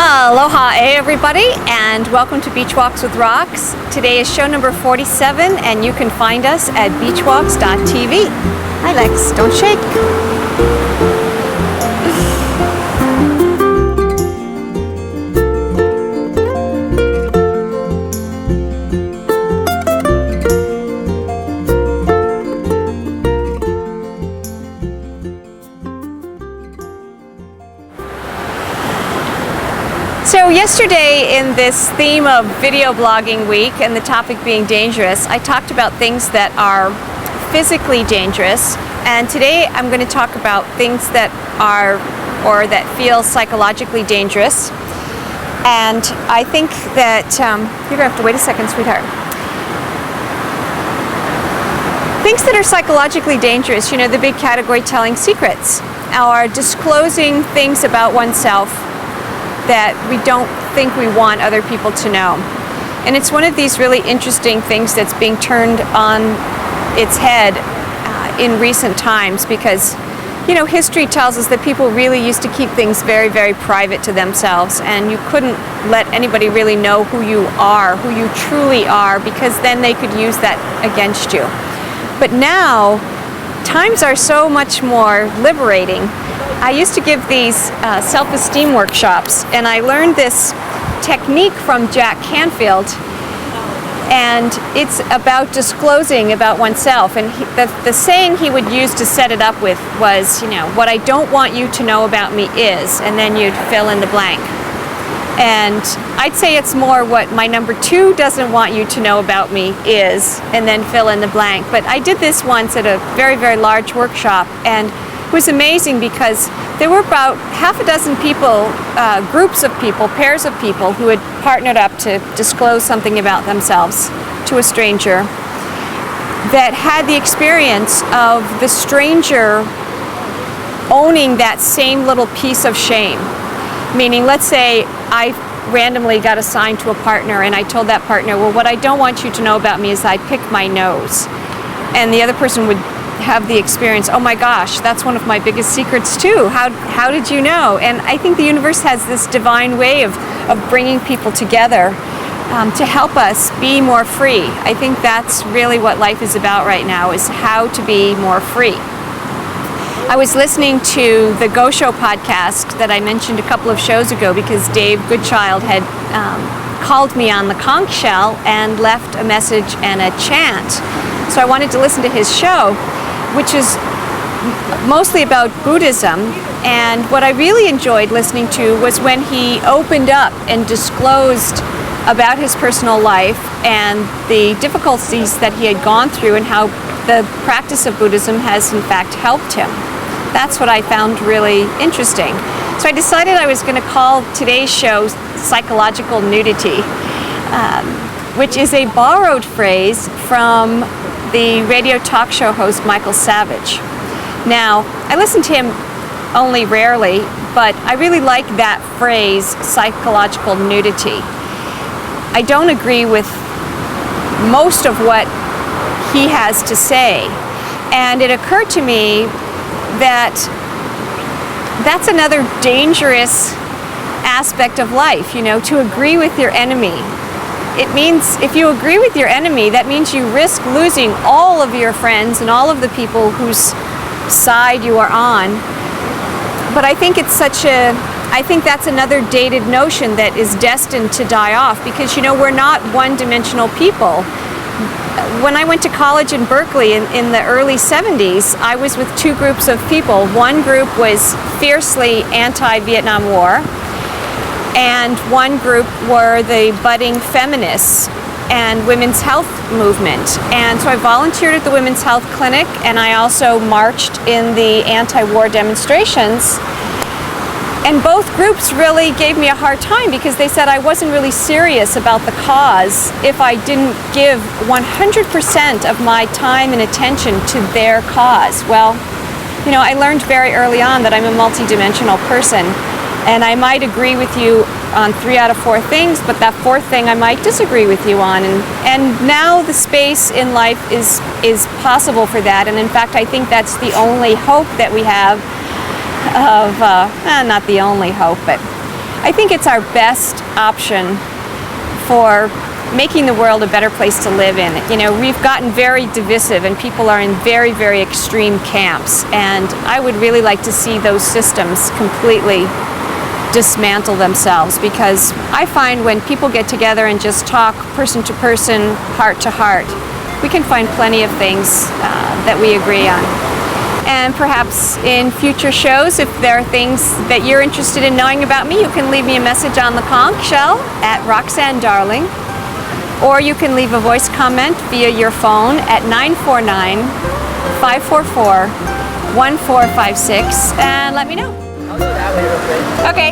Aloha everybody, and welcome to Beachwalks with Rocks. Today is show number 47, and you can find us at beachwalks.tv. Hi Lex, don't shake. So yesterday, in this theme of video blogging week and the topic being dangerous, I talked about things that are physically dangerous, and today I'm going to talk about things that are or that feel psychologically dangerous. And I think that you're going to have to wait a second, sweetheart. Things that are psychologically dangerous, you know, the big category, telling secrets, or disclosing things about oneself that we don't think we want other people to know. And it's one of these really interesting things that's being turned on its head in recent times, because, you know, history tells us that people really used to keep things very, very private to themselves, and you couldn't let anybody really know who you are, who you truly are, because then they could use that against you. But now, times are so much more liberating. I used to give these self-esteem workshops, and I learned this technique from Jack Canfield, and it's about disclosing about oneself. And the saying he would use to set it up with was, you know, what I don't want you to know about me is, and then you'd fill in the blank. And I'd say it's more what my number 2 doesn't want you to know about me is, and then fill in the blank. But I did this once at a very, very large workshop, and it was amazing because there were about half a dozen people, groups of people, pairs of people who had partnered up to disclose something about themselves to a stranger that had the experience of the stranger owning that same little piece of shame. Meaning, let's say I randomly got assigned to a partner, and I told that partner, well, what I don't want you to know about me is I pick my nose. And the other person would have the experience, oh my gosh, that's one of my biggest secrets too. How did you know? And I think the universe has this divine way of bringing people together to help us be more free. I think that's really what life is about right now, is how to be more free. I was listening to the Go Show podcast that I mentioned a couple of shows ago, because Dave Goodchild had called me on the conch shell and left a message and a chant. So I wanted to listen to his show, which is mostly about Buddhism. And what I really enjoyed listening to was when he opened up and disclosed about his personal life and the difficulties that he had gone through, and how the practice of Buddhism has in fact helped him. That's what I found really interesting. So I decided I was going to call today's show Psychological Nudity, which is a borrowed phrase from the radio talk show host Michael Savage. Now, I listen to him only rarely, but I really like that phrase, psychological nudity. I don't agree with most of what he has to say, and it occurred to me that that's another dangerous aspect of life, you know, to agree with your enemy. It means if you agree with your enemy, that means you risk losing all of your friends and all of the people whose side you are on. But I think I think that's another dated notion that is destined to die off, because, you know, we're not one-dimensional people. When I went to college in Berkeley in the early 70s, I was with 2 groups of people. One group was fiercely anti-Vietnam War, and one group were the budding feminists and women's health movement. And so I volunteered at the Women's Health Clinic, and I also marched in the anti-war demonstrations. And both groups really gave me a hard time, because they said I wasn't really serious about the cause if I didn't give 100% of my time and attention to their cause. Well, you know, I learned very early on that I'm a multidimensional person, and I might agree with you on 3 out of 4 things, but that 4th thing I might disagree with you on. And now the space in life is possible for that, and in fact I think that's the only hope that we have of, not the only hope, but I think it's our best option for making the world a better place to live in. You know, we've gotten very divisive and people are in very, very extreme camps, and I would really like to see those systems completely dismantle themselves, because I find when people get together and just talk person to person, heart to heart, we can find plenty of things that we agree on. And perhaps in future shows, if there are things that you're interested in knowing about me, you can leave me a message on the conch shell at Roxanne Darling, or you can leave a voice comment via your phone at 949-544-1456 and let me know. I'll go that way real quick. Okay.